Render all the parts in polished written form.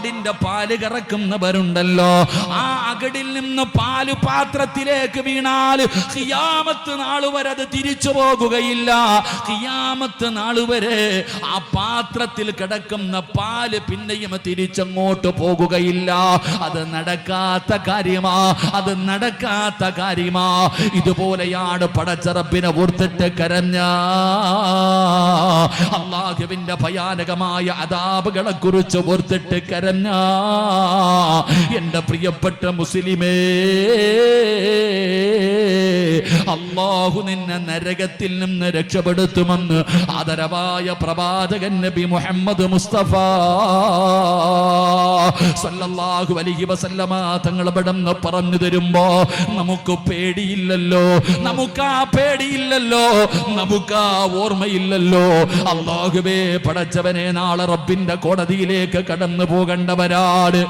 ആടിന്റെ പാല് കറക്കുന്നവരുണ്ടല്ലോ, ആ അകടിൽ നിന്ന് പാല് പാത്രത്തിലേക്ക് വീണാൽ ഖിയാമത്ത് നാൾ വരെ അത് തിരിച്ചു പോകുകയില്ല. ഖിയാമത്ത് നാൾ വരെ ആ പാത്രത്തിൽ കിടക്കുന്ന പാല് പിന്നെയും തിരിച്ചങ്ങോട്ട് പോകുകയില്ല. അത് നടക്കാത്ത കാര്യമാ, അത് നടക്കാത്ത കാര്യമാ. ഇതുപോലെയാണ് പടച്ച റബ്ബിനെ ഓർത്തിട്ട് കരഞ്ഞ അല്ലാഹുവിന്റെ ഭയാനകമായ അദാബുകളെ കുറിച്ച് ഓർത്തിട്ട് കരഞ്ഞ എന്റെ പ്രിയപ്പെട്ട മുസ്ലിമേ, അല്ലാഹു നിന്നെ നരകത്തിൽ നിന്ന് രക്ഷപ്പെടുത്തുമെന്ന് ആദരവായ പ്രവാചകൻ നബി മുഹമ്മദ് മുസ്തഫ സല്ലല്ലാഹു അലൈഹി വസല്ലമ തങ്ങൾ ഇവിടുന്ന് പറഞ്ഞു തരുമ്പോ നമുക്ക് പേടിയില്ലല്ലോ, നമുക്ക് ആ പേടിയില്ലല്ലോ, നമുക്ക് ആ ഓർമ്മയില്ലല്ലോ. അല്ലാഹുവേ പടച്ചവനെ, നാളെ റബ്ബിന്റെ കോടതിയിലേക്ക് കടന്നു പോകേണ്ടവരാണ്.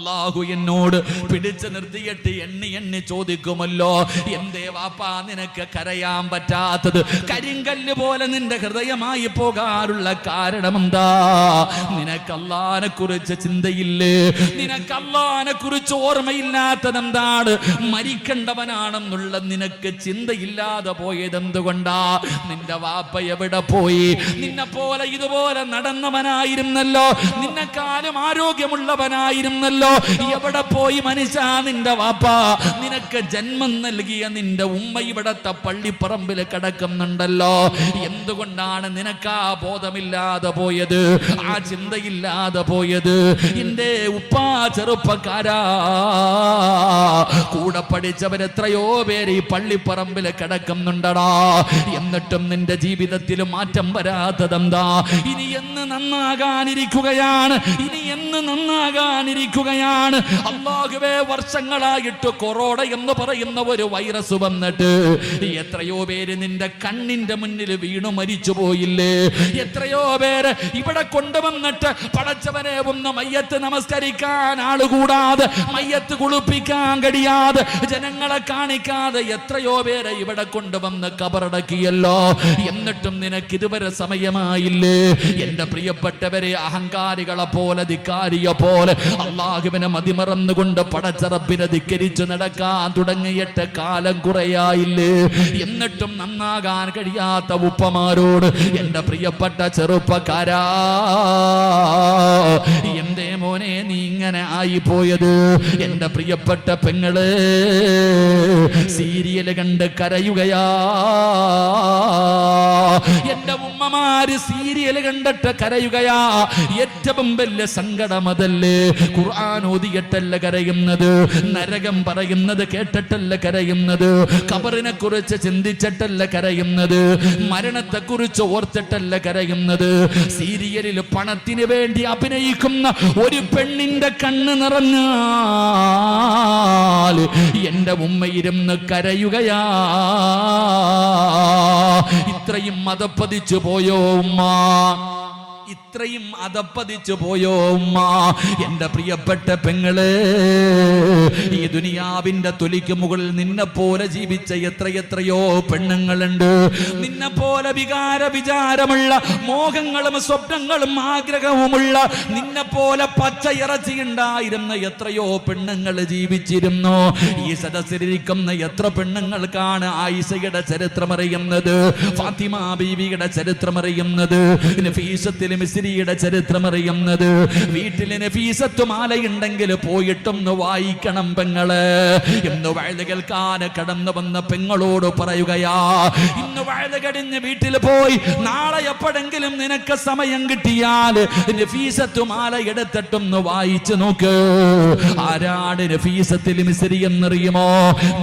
അല്ലാഹു എന്നോട് പിടിച്ചു നിർത്തിയിട്ട് എണ്ണി ചോദിക്കുമല്ലോ, എന്തേ വാപ്പാ നിനക്ക് കരയാൻ പറ്റാത്തത്? കരിങ്കല്ല് പോലെ നിന്റെ ഹൃദയമായി പോകാനുള്ള കാരണം എന്താ? നിനക്ക് അല്ലാഹനെ കുറിച്ച് ചിന്തയില്ലേ? നിനക്ക് അല്ലാഹനെ കുറിച്ച് ഓർമ്മയില്ലാത്തതെന്താണ്? മരിക്കേണ്ടവനാണെന്നുള്ള നിനക്ക് ചിന്തയില്ലാതെ പോയത് എന്തുകൊണ്ടാ? നിന്റെ വാപ്പ എവിടെ പോയി? നിന്നെ പോലെ ഇതുപോലെ നടന്നവനായിരുന്നല്ലോ, നിന്നെക്കാളും ആരോഗ്യമുള്ളവനായിരുന്നല്ലോ, എവിടെ പോയി മനുഷ്യ നിന്റെ വാപ്പ? നിനക്ക് ജന്മം നൽകിയ നിന്റെ ഉമ്മ ഇവിടത്തെ പള്ളിപ്പറമ്പിൽ കിടക്കുന്നുണ്ടല്ലോ. എന്തുകൊണ്ടാണ് നിനക്ക് ആ ബോധമില്ലാതെ പോയത്, ആ ചിന്തയില്ലാതെ പോയത്? എന്റെ ഉപ്പാ ചെറുപ്പക്കാരാ, കൂടെ പഠിച്ചവരെത്രയോ പേര് ഈ പള്ളിപ്പറമ്പിൽ കിടക്കുന്നുണ്ടടാ. എന്നിട്ടും നിന്റെ ജീവിതത്തിൽ മാറ്റം വരാത്തതെന്താ? ഇനി എന്ന് നന്നാകാനിരിക്കുകയാണ്, ഇനി എന്ന് നന്നാകാനിരിക്കുകയാണ്. അല്ലാഹുവേ, വർഷങ്ങളായിട്ട് കൊറോണ എന്ന് പറയുന്ന ഒരു വൈറസ് വന്നിട്ട് എത്രയോ പേര് നിന്റെ കണ്ണിന്റെ മുന്നിൽ വീണു മരിച്ചു പോയില്ലേ? എത്രയോ പേര് ഇവിടെ കൊണ്ടുവന്നിട്ട് പടച്ചവനെ ഒന്ന് മയ്യത്ത് നമസ്കരിക്കാൻ ആളുകൂടാതെ, മയ്യത്ത് കുളിപ്പിക്കാൻ കഴിയാതെ, ജനങ്ങളെ കാണിക്കാതെ എത്രയോ പേരെ ഇവിടെ കൊണ്ടുവന്ന് കബറടക്കിയല്ലോ. എന്നിട്ടും നിനക്ക് ഇതുവരെ സമയമായില്ലേ? എന്റെ പ്രിയപ്പെട്ടവരെ, അഹങ്കാരികളെ പോലെ, ധിക്കാരിയെ പോലെ അല്ലാഹുവിനെ മതിമറന്നുകൊണ്ട് പടച്ച റബ്ബിനെ ധിക്കരിച്ചു നടക്കാൻ തുടങ്ങിയിട്ട് കാലം കുറയായില്ലേ? എന്നിട്ടും നന്നാകാൻ കഴിയാത്ത ഉപ്പമാരോട് എന്റെ പ്രിയപ്പെട്ട ചെറുപ്പക്കാരാ, എന്തേ മോനെ നീ ഇങ്ങനെ ആയിപ്പോയത്? എന്റെ പ്രിയപ്പെട്ട പെങ്ങള് സീരിയല് കണ്ട് കരയുകയാ. എന്റെ ഉമ്മമാര് സീരിയല് കണ്ടിട്ട് കരയുകയാ. ഏറ്റവും വലിയ സങ്കടം അതല്ലേ? ഖുർആൻ ഓതിയിട്ടല്ല കരയുന്നത്, നരകം പറയുന്നത് കേട്ടിട്ടല്ല കരയുന്നത്, ഖബറിനെ കുറിച്ച് ചിന്തിച്ചിട്ടല്ല കരയുന്നത്, മരണത്തെ കുറിച്ച് ഓർത്തിട്ടല്ല കരയുന്നത്. സീരിയലിൽ പണത്തിന് വേണ്ടി അഭിനയിക്കുന്ന ഒരു പെണ്ണിന്റെ കണ്ണ് നിറഞ്ഞാൽ എന്റെ ഉമ്മ ഇരുന്ന് കരയുകയാ. ഇത്രയും മതപ്പതിച്ചു പോയോ ഉമ്മ? ഇത്രയും അതപ്പതിച്ചു പോയോ ഉമ്മ? എന്റെ പ്രിയപ്പെട്ട പെങ്ങള്, ഈ ദുനിയാവിന്റെ തൊലിക്ക് മുകളിൽ നിന്നെ പോലെ ജീവിച്ച എത്രയോ പെണ്ണുങ്ങളുണ്ട്. നിന്നെ പോലെ വിചാരമുള്ള മോഹങ്ങളും സ്വപ്നങ്ങളും ആഗ്രഹവുമുള്ള, നിന്നെ പോലെ പച്ച ഇറച്ചി ഉണ്ടായിരുന്ന എത്രയോ പെണ്ണുങ്ങൾ ജീവിച്ചിരുന്നു. ഈ സദസ്സിലിരിക്കുന്ന എത്ര പെണ്ണുങ്ങൾക്കാണ് ആയിഷയുടെ ചരിത്രം അറിയുന്നത്, ഫാത്തിമ ബീവിയുടെ ചരിത്രം അറിയുന്നത്, നഫീസത്തുൽ മിസ്രിയുടെ ചരിത്രം അറിയുന്നത്? വീട്ടിൽ നഫീസത്ത് മാലയുണ്ടെങ്കിൽ പോയിട്ടൊന്ന് വായിക്കണം പെങ്ങള്. ഇന്ന് വഴുത് കേൾക്കാൻ കടന്നു വന്ന പെങ്ങളോട് പറയുകയാ, ഇന്ന് വഴുത് കഴിഞ്ഞ് വീട്ടിൽ പോയി നാളെ എപ്പോഴെങ്കിലും നിനക്ക് സമയം കിട്ടിയാൽ നഫീസത്ത് മാല എടുത്തിട്ടൊന്ന് വായിച്ചു നോക്ക്. ആരാണ് നഫീസത്തുൽ മിസ്രി എന്നറിയുമോ?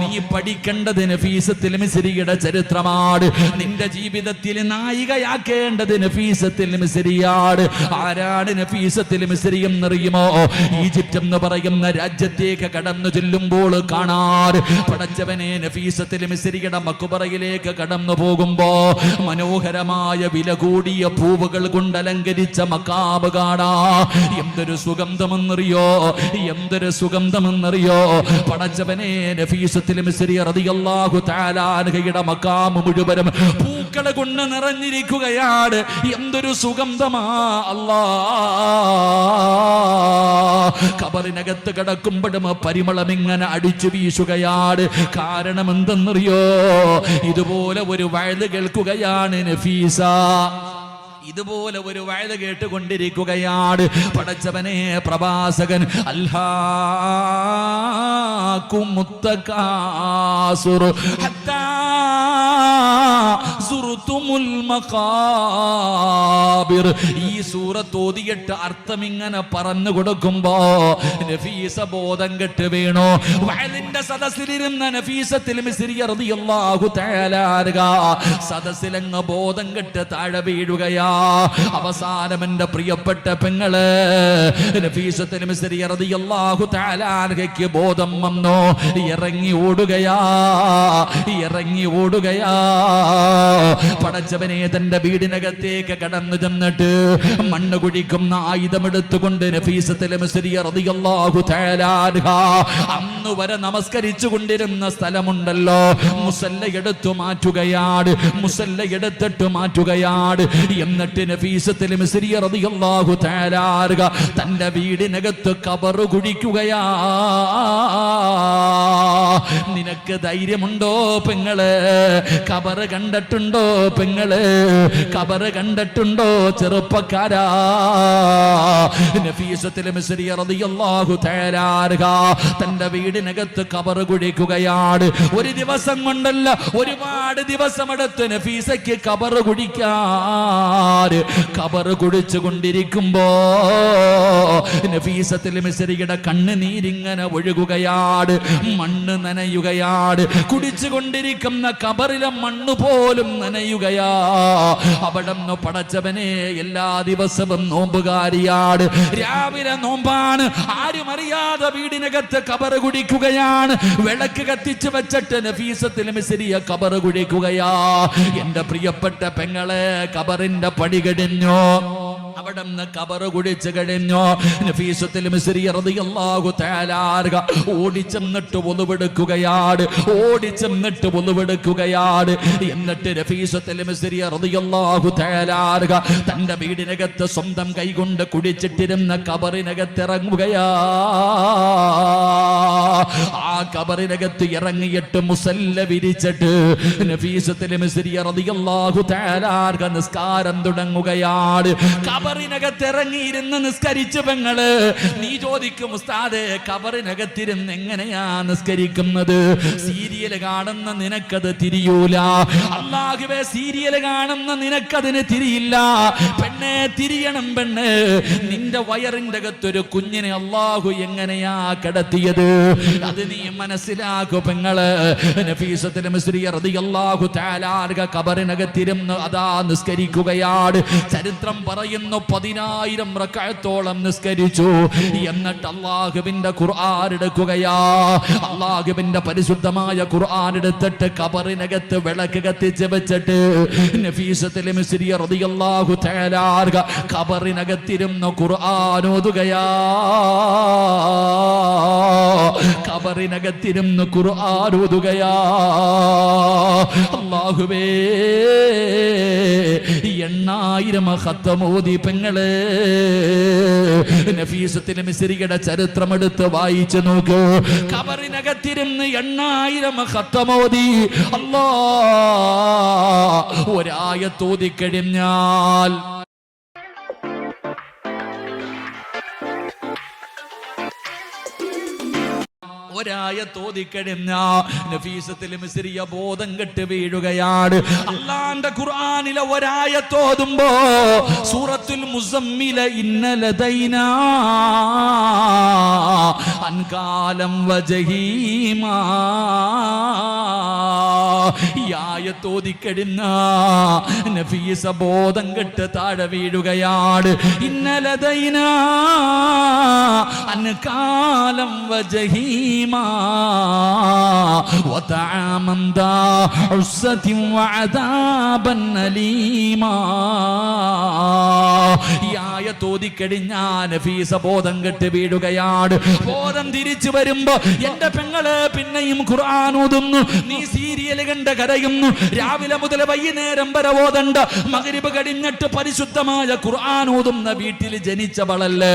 നീ പഠിക്കേണ്ടത് നഫീസത്തുൽ മിസ്രിയുടെ ചരിത്രമാണ്. നിന്റെ ജീവിതത്തിൽ നായികയാക്കേണ്ടത് നഫീസത്തുൽ മിസ്രിയാണ്. ആരാണ് നഫീസത്തുൽ മിസ്രി എന്നറിയുമോ? ഈജിപ്റ്റ് എന്ന് പറയുന്ന രാജ്യത്തേക്ക് കടന്നു ചെല്ലുമ്പോൾ കാണാൻ പടച്ചവനെ നഫീസത്തുൽ മിസ്രിയുടെ മക്ബറയിലേക്ക് കടന്നു പോകുമ്പോ മനോഹരമായ വില കൂടിയ പൂവുകൾ കൊണ്ട് അലങ്കരിച്ച മക്കാബ് കാണാ. എന്തൊരു സുഗന്ധമെന്നറിയോ, എന്തൊരു സുഗന്ധമെന്നറിയോ? പടച്ചവനെ നഫീസത്തുൽ മിസ്രി റളിയല്ലാഹു തആല അൻഹയുടെ മക്കാമ് മുഴുവനും പൂക്കളെ കൊണ്ട് നിറഞ്ഞിരിക്കുകയാണ്. എന്തൊരു സുഗന്ധമാ അല്ലാഹ്! ഖബറിനകത്ത് കിടക്കുമ്പോഴും പരിമളം ഇങ്ങനെ അടിച്ചു വീശുകയാണ്. കാരണം എന്തെന്നറിയോ? ഇതുപോലെ ഒരു വയത് കേൾക്കുകയാണ് നഫീസ. ഇതുപോലെ ഒരു വയത് കേട്ടുകൊണ്ടിരിക്കുകയാണ്. പടച്ചവനെ, പ്രവാസകൻ അൽഹാകുമുത്തകാസുർ ഹത്താ സുർതുമുൽ മഖാബിർ. ഈ സൂറത്ത് ഓതിയിട്ട് അർത്ഥം ഇങ്ങനെ പറഞ്ഞു കൊടുക്കുമ്പോ നഫീസ ബോധം കെട്ട് വീണു. വയലിന്റെ സദസ്സിലിരുന്ന നഫീസത്തുൽ മിസ്രിയ റളിയല്ലാഹു തആല അൻഹ സദസ്സിലങ്ങ് ബോധം കെട്ട് താഴെ വീഴുകയാ. അവസാനം എന്റെ പ്രിയപ്പെട്ട പെങ്ങള് നഫീസത്തുൽ മിസ്രിയ റളിയല്ലാഹു തആല അൻഹയ്ക്ക് ബോധം വന്നു. ഇറങ്ങി ഓടുകയാ. പടച്ചവനെ, തന്റെ വീടിനകത്തേക്ക് കടന്നു ചെന്നിട്ട് മണ്ണ് കുഴിക്കുന്ന ആയുധമെടുത്തുകൊണ്ട് നഫീസത്തുൽ മിസ്രിയ റളിയല്ലാഹു തആല അൻഹ അന്ന് വരെ നമസ്കരിച്ചു കൊണ്ടിരുന്ന സ്ഥലമുണ്ടല്ലോ, മുസല്ല എടുത്തു മാറ്റുകയാണ്. മുസല്ല എടുത്തിട്ട് മാറ്റുകയാണ്. എന്നിട്ട് നഫീസത്തുൽ മിസ്രിയ റളിയല്ലാഹു തആല അൻഹ തന്റെ വീടിനകത്ത് ഖബർ കുഴിക്കുകയാ. നിനക്ക് ധൈര്യമുണ്ടോ പെങ്ങള്? ഖബർ കണ്ടിട്ടുണ്ടോ പെങ്ങള്? ഖബർ കണ്ടിട്ടുണ്ടോ ചെറുപ്പക്കാരാ? നഫീസത്തുൽ മിസ്രിയ റളിയല്ലാഹു തആല അൻഹ തന്റെ വീടിനകത്ത് ഖബർ കുഴിക്കുകയാണ്. ഒരു ദിവസം കൊണ്ടല്ല, ഒരുപാട് ദിവസമെടുത്ത് നഫീസയ്ക്ക് ഖബർ കുഴിക്കാൻ. ഖബർ കുഴിച്ചു കൊണ്ടിരിക്കുമ്പോ നഫീസത്തുൽ മിസ്രിയുടെ കണ്ണുനീരിങ്ങനെ ഒഴുകുകയാണ്. മണ്ണ് നനയുകയാണ്. കുടിച്ചുകൊണ്ടിരിക്കുന്ന ഖബറിലെ മണ്ണ് പോലും നനയുകയാ. അവിടുന്ന് പടച്ചവനെ, എല്ലാ ദിവസവും നോമ്പുകാരിയാണ്. രാവിലെ നോമ്പാണ്. ആരും അറിയാതെ വീടിനകത്ത് ഖബർ കുടിക്കുകയാണ്. വിളക്ക് കത്തിച്ചു വെച്ചിട്ട് നഫീസത്തുൽ മിസ്രിയ ഖബർ കുടിക്കുകയാ. എന്റെ പ്രിയപ്പെട്ട പെങ്ങളെ, ഖബറിന്റെ പടി കഴിഞ്ഞു. അവിടുന്ന് ഖബർ കുടിച്ചു കഴിഞ്ഞു. നഫീസത്തുൽ മിസ്രിയ റളിയല്ലാഹു തആല അൻഹ ഓടിച്ചെന്നിട്ട് ഒളിവെടുക്കുകയാണ്. എന്നിട്ട് നഫീസത്തുൽ മിസ്രിയ റളിയല്ലാഹു തആല അൻഹ തന്റെ വീടിനകത്ത് സ്വന്തം കൈകൊണ്ട് കുടിച്ചിട്ടിരുന്ന ഖബറിനകത്ത് ഇറങ്ങുകയാ. ആ ഖബറിനകത്ത് ഇറങ്ങിയിട്ട് മുസല്ല വിരിച്ചിട്ട് നഫീസത്തുൽ മിസ്രിയ റളിയല്ലാഹു തആല അൻഹ നിസ്കാരം തുടങ്ങുകയാണ്. ഖബറിനകത്ത് ഇറങ്ങിയിരുന്ന് നിസ്കരിച്ച പെങ്ങള്, നീ ചോദിക്കും, ഉസ്താദേ, ഖബറിനകത്തിരുന്ന് എങ്ങനെയാ നിസ്കരിക്കുന്നത്? സീരിയൽ കാണുന്ന നിനക്കത് തിരിയൂല. അല്ലാഹുവേ, സീരിയൽ കാണുന്ന നിനക്കതിന് തിരിയില്ല. പെണ്ണെ, തിരിയണം പെണ്ണ്. നിന്റെ വയറിന്റെ അകത്തൊരു കുഞ്ഞിനെ അല്ലാഹു എങ്ങനെയാ കിടത്തിയത്? അത് നീ മനസ്സിലാക്കു പെങ്ങള്. നഫീസത്തുൽ മിസ്രിയ റളിയല്ലാഹു തആല അൻഹ ഖബറിനകത്തിരുന്ന് അതാ നിസ്കരിക്കുകയാണ്. ചരിത്രം പറയുന്നു 10,000 റക്അത്തോളം നിസ്കരിച്ചു. എന്നിട്ട് അല്ലാഹുവിന്റെ ഖുർആൻ എടുക്കുകയാ. അല്ലാഹുവിന്റെ പരിശുദ്ധമായ ഖുർആൻ എടുത്തിട്ട് ഖബറിനകത്ത് വിളക്ക് കത്തിച്ച് വെച്ചിട്ട് നഫീസത്തുൽ മിസ്രിയ റളിയല്ലാഹു തആല അൻഹ ഖബറിനകത്തിരുന്ന് ഖുർആൻ ഓതുകയാ. ഖബറിനകത്തിരുന്ന് ഖുർആൻ ഓതുകയാ. അല്ലാഹുവേ, 8,000 ഖത്തം ഓതി പെങ്ങള്. നഫീസത്തുൽ മിസ്രിയുടെ ചരിത്രം എടുത്ത് വായിച്ചു നോക്ക്. ഖബറിനകത്തിരുന്ന് 8,000 ഖത്തം ഓതി. അല്ലാഹ് ഒരായത്ത് ഓതി കഴിഞ്ഞാൽ ഒരായത്ത് ഓതിക്കഴിഞ്ഞ നഫീസത്തുൽ മിസ്രിയ ബോധം കെട്ട് വീഴുകയാണ്. അല്ലാഹുവിന്റെ ഖുർആനിലെ ഒരായത്ത് ഓതുമ്പോ സൂറത്തുൽ മുസമ്മില ഇന്ന ലദൈനാ അൻകാലം വജഹീമാ, ഈ ആയത്ത് ഓതിക്കഴിഞ്ഞ നഫീസ ബോധം കെട്ട് താഴെ വീഴുകയാണ്. ഇന്ന ലദൈനാ അൻകാലം വജഹീമാ وطعاما ذا عسة وعذابا أليما. ഈ ആയത്ത് ഓതിക്കഴിഞ്ഞാ നഫീസ ബോധം കെട്ട് വീഴുകയാണ്. ബോധം തിരിച്ചു വരുമ്പോ എന്റെ പെങ്ങള് പിന്നെയും ഖുർആൻ ഓതുന്നു. നീ സീരിയൽ കണ്ട് കരയുന്നു. രാവിലെ മുതൽ വൈകുന്നേരം വരെ ഓതണ്ട. മഗ്രിബ് കഴിഞ്ഞിട്ട് പരിശുദ്ധമായ ഖുർആൻ ഓതുന്ന വീട്ടിൽ ജനിച്ചവളല്ലേ.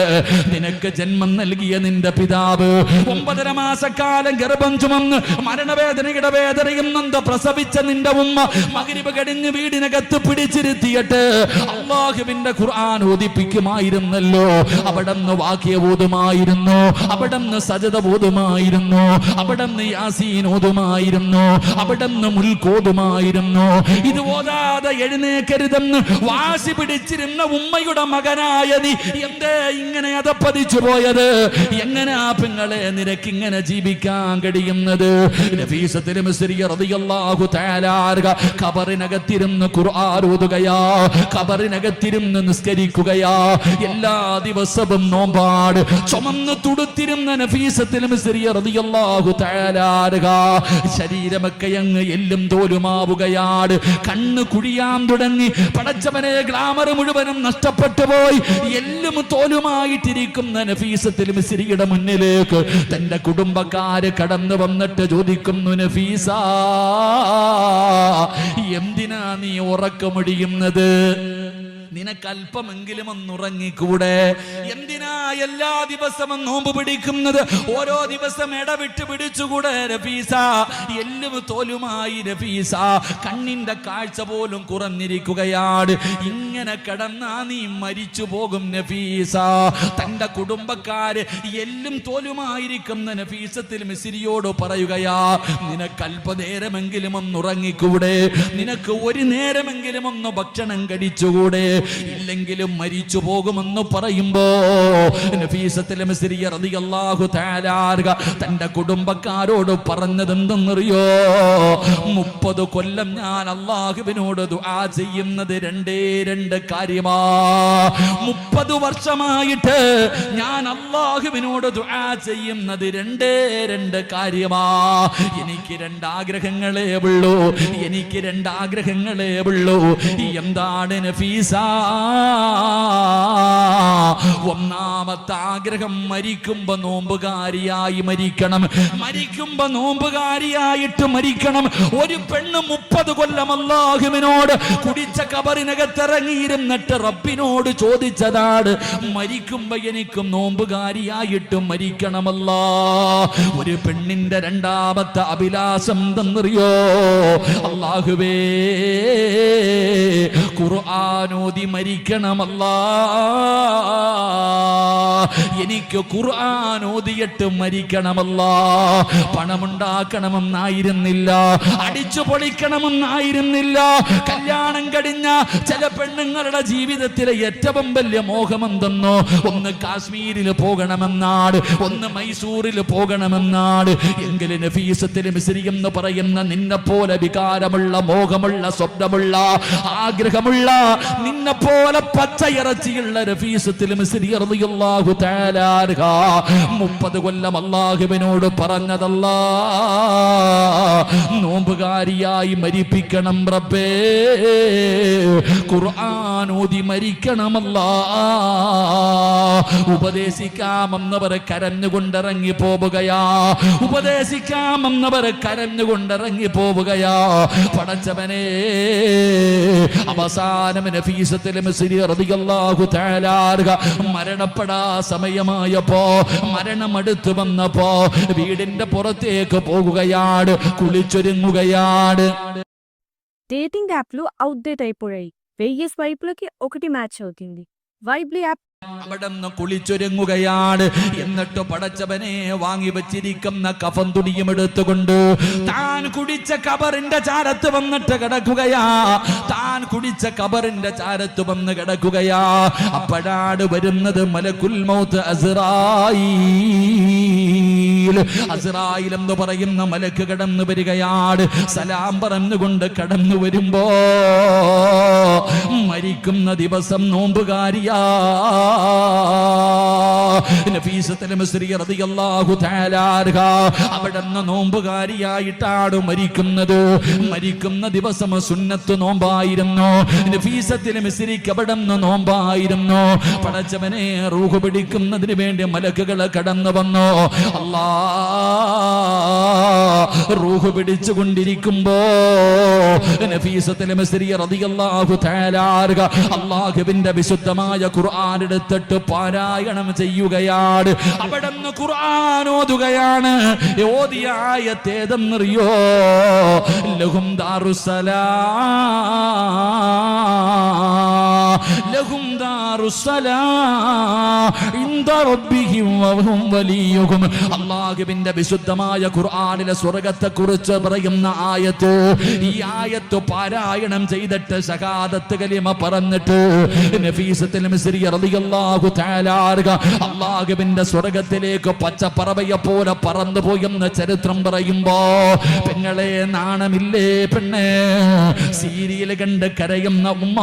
നിനക്ക് ജന്മം നൽകിയ നിന്റെ പിതാവ് 9.5 മാസക്കാലം ഗർഭം ചുമന്ന് മരണവേദനയുടെ വേദനയും നൊന്ത് പ്രസവിച്ച നിന്റെ ഉമ്മ മഗ്രിബ് കഴിഞ്ഞ് വീടിനകത്ത് പിടിച്ചിരുത്തിയിട്ട് അല്ലാഹുവിന്റെ ഖുർആൻ ഓതിപ്പിക്കുമായിരുന്നല്ലോ. അവിടുന്ന് വാക്യ ഓതുമായിരുന്നു, അവിടുന്ന് സജദ ഓതുമായിരുന്നു, അവിടുന്ന് യാസീൻ ഓതുമായിരുന്നു, അവിടുന്ന് മുൽക്ക് ഓതുമായിരുന്നു. ഇത് ഓതാതെ എഴുന്നേക്കരുതെന്ന് വാശി പിടിച്ചിരുന്ന ഉമ്മയുടെ മകനായ നീ എന്തേ ഇങ്ങനെ അതപ്പതിച്ചു പോയത്? എങ്ങനെയാ പെങ്ങളെ നിനക്ക് ഇങ്ങനെ ജീവിക്കാൻ കഴിയുന്നത്? നഫീസത്തുൽ മിസ്രിയ റളിയല്ലാഹു തആല ഖബറിനകത്തിരുന്ന് ഖുർആൻ ഓതുകയാ, ഖബറിനകത്തിരുന്ന് നിസ്കരിക്കുകയാ. എല്ലാ ദിവസവും നോമ്പാട് ചുമന്ന് തുടുത്തിരുന്ന നഫീസത്തുൽ മിസ്രിയ റളിയല്ലാഹു തആല ശരീരമൊക്കെ അങ്ങ് എല്ലും തോലുമാവുകയാണ്. കണ്ണ് കുഴിയാൻ തുടങ്ങി. പടച്ചവനെ ഗ്ലാമർ മുഴുവനും നഷ്ടപ്പെട്ടു പോയി. എല്ലും തോലുമായിട്ടിരിക്കുന്ന നഫീസത്തുൽ മിസ്രിയുടെ മുന്നിലേക്ക് തന്റെ കുടുംബക്കാര് കടന്നു വന്നിട്ട് ചോദിക്കുന്നു, നഫീസ എന്തിനാ നീ ഉറക്കമൊഴിയുന്നത്? നിനക്ക് അല്പമെങ്കിലും ഒന്നുറങ്ങിക്കൂടെ? എന്തിനാ എല്ലാ ദിവസവും നോമ്പ് പിടിക്കുന്നത്? ഓരോ ദിവസം ഇടവിട്ട് പിടിച്ചുകൂടെ നഫീസ? എല്ലും തോലുമായി നഫീസ, കണ്ണിന്റെ കാഴ്ച പോലും കുറഞ്ഞിരിക്കുകയാണ്. ഇങ്ങനെ കിടന്നാ നീ മരിച്ചു പോകും നഫീസ. തന്റെ കുടുംബക്കാര് എല്ലും തോലുമായിരിക്കുന്ന നഫീസത്തുൽ മിസ്രിയോട് പറയുകയാ, നിനക്ക് അല്പനേരമെങ്കിലും ഒന്നുറങ്ങിക്കൂടെ? നിനക്ക് ഒരു നേരമെങ്കിലും ഒന്ന് ഭക്ഷണം കഴിച്ചുകൂടെ? ഇല്ലെങ്കിലും മരിച്ചു പോകുമെന്ന് പറയുമ്പോ നഫീസത്തുൽ മിസ്രിയ റളിയല്ലാഹു തആല തന്റെ കുടുംബക്കാരോട് പറഞ്ഞത് എന്തെന്നറിയോ? 30 കൊല്ലം ഞാൻ അല്ലാഹുവിനോട് ദുആ ചെയ്യുന്നത് രണ്ട് കാര്യമാ. 30 വർഷമായിട്ട് ഞാൻ അല്ലാഹുവിനോട് ദുആ ചെയ്യുന്നത് രണ്ട് കാര്യമാ. എനിക്ക് 2 ആഗ്രഹങ്ങളേ ഉള്ളൂ. എനിക്ക് 2 ആഗ്രഹങ്ങളേ ഉള്ളൂ. എന്താണ് നഫീസ? ഒന്നാമത്തെ ആഗ്രഹം, മരിക്കുമ്പോ നോമ്പുകാരിയായി മരിക്കണം. മരിക്കുമ്പോ നോമ്പുകാരിയായിട്ട് മരിക്കണം. ഒരു പെണ്ണ് 30 കൊല്ലം അല്ലാഹുവിനോട് കുടിച്ച കബറിനകത്തിറങ്ങിയിരുന്നിട്ട് റബ്ബിനോട് ചോദിച്ചതാണ്, മരിക്കുമ്പോ എനിക്കും നോമ്പുകാരിയായിട്ട് മരിക്കണമല്ലാ. ഒരു പെണ്ണിന്റെ രണ്ടാമത്തെ അഭിലാഷം എന്തെന്നറിയോ? അല്ലാഹുവേ ഖുർആനോദി മരിക്കണമല്ലാ. എനിക്ക് ഖുർആൻ ഓതിയിട്ട് മരിക്കണമല്ലാ. പണമുണ്ടാക്കണമെന്നായിരുന്നില്ല, അടിച്ചു പൊളിക്കണമെന്നായിരുന്നില്ല. കല്യാണം കഴിഞ്ഞ ചില പെണ്ണുങ്ങളുടെ ജീവിതത്തിലെ ഏറ്റവും വലിയ മോഹമെന്തെന്നോ? ഒന്ന് കാശ്മീരിൽ പോകണമെന്നാണ്, ഒന്ന് മൈസൂരിൽ പോകണമെന്നാണ്. എങ്കിലും നഫീസത്തുൽ മിസ്രി എന്ന് പറയുന്ന നിന്നെ പോലെ വികാരമുള്ള, മോഹമുള്ള, സ്വപ്നമുള്ള, ആഗ്രഹമുള്ള, നിന്നെ പോലെ പച്ചയിറച്ചിയുള്ള നഫീസത്തുൽ മിസ്രി റളിയല്ലാഹു തആല 30 കൊല്ലം അല്ലാഹുവിനോട് പറഞ്ഞതല്ലാ, നോമ്പുകാരിയായി മരിപ്പിക്കണം റബ്ബേ, ഖുർആൻ ഓതി മരിക്കണമല്ലാ. ഉപദേശിക്കാമെന്നവർ കരഞ്ഞുകൊണ്ടിറങ്ങി പോവുകയാ. ഉപദേശിക്കാമെന്നവർ കരഞ്ഞുകൊണ്ടിറങ്ങി പോവുകയാ. പടച്ചവനെ, അവസാനം നഫീസത്തുൽ മിസ്രി റളിയല്ലാഹു തആല മരണപ്പെടാ സമയമായപ്പോ, മരണമടുത്തു വന്നപ്പോ വീടിന്റെ പുറത്തേക്ക് പോകുകയാണ്, കുളിച്ചൊരുങ്ങുകയാണ്. డేటింగ్ యాప్లు అవుట్డేట్ అయిపోయాయి. 1000 స్వైపులకి ఒకటి మ్యాచ్ అవుతుంది. వైబ్లీ యాప్ അവിടെ നിന്ന് കുളിച്ചൊരുങ്ങുകയാണ്. എന്നിട്ട് പടച്ചവനെ വാങ്ങി വെച്ചിരിക്കുന്ന കഫൻ തുണിയും എടുത്തുകൊണ്ട് താൻ കുടിച്ച കബറിന്റെ ചാരത്ത് വന്നിട്ട് കിടക്കുകയാ. താൻ കുടിച്ച കബറിന്റെ ചാരത്ത് വന്ന് കിടക്കുകയാ. അപ്പോഴാണ് വരുന്നത് മലക്കുൽ മൗത്ത് അസ്റായീൽ. അസ്റായീൽ എന്ന് പറയുന്ന മലക്ക് കടന്നു വരികയാണ്. സലാം പറഞ്ഞുകൊണ്ട് കടന്നു വരുമ്പോ, മരിക്കുന്ന ദിവസം നോമ്പുകാരിയാ നഫീസത്തുൽ മിസ്രി റളിയല്ലാഹു തആല അൻഹ അവിടുന്ന് നോമ്പുകാരിയായിട്ടാണ് മരിക്കുന്നത്. മരിക്കുന്ന ദിവസം സുന്നത്ത് നോമ്പായിരുന്നു. നഫീസത്തുൽ മിസ്രിക്ക് അവിടുന്ന് നോമ്പായിരുന്നു. പടച്ചവനെ റൂഹ് പിടിക്കുന്നതിന് വേണ്ടി മലക്കുകൾ കടന്നു വന്നു. അല്ലാ റൂഹ് പിടിച്ചുകൊണ്ടിരിക്കുമ്പോ നഫീസത്തുൽ മിസ്രി റളിയല്ലാഹു തആല അൻഹ അല്ലാഹുവിന്റെ വിശുദ്ധമായ ഖുർആൻ എടുത്തിട്ട് പാരായണം ചെയ്യുകയാണ്. അവിടുന്ന് ഖുർആൻ ഓതുകയാണ്. ഓതിയ ആയത്ത് ഏതെന്നറിയോ? ലഹും ലഹും ഇൻദ റബ്ബിഹിം വഹും വലിയുഹും. അല്ലാഹുവിന്റെ വിശുദ്ധമായ ഖുർആനിലെ സ്വർഗ്ഗത്തെ കുറിച്ച് പറയുന്ന ആയത്ത്. ഈ ആയത്ത് പാരായണം ചെയ്തിട്ട് ശഹാദത്ത് കലിമ പറഞ്ഞിട്ട് നഫീസത്തുൽ മിസ്രി റളിയല്ലാഹു തആല അൻഹ അല്ലാഹുവിന്റെ സ്വർഗ്ഗത്തിലേക്ക് പച്ചപ്പറവയെ പോലെ പറന്നു പോയെന്ന് ചരിത്രം പറയുമ്പോ പെങ്ങളെ നാണമില്ലേ പെണ്ണെ? സീരിയൽ കണ്ട് കരയുന്ന ഉമ്മ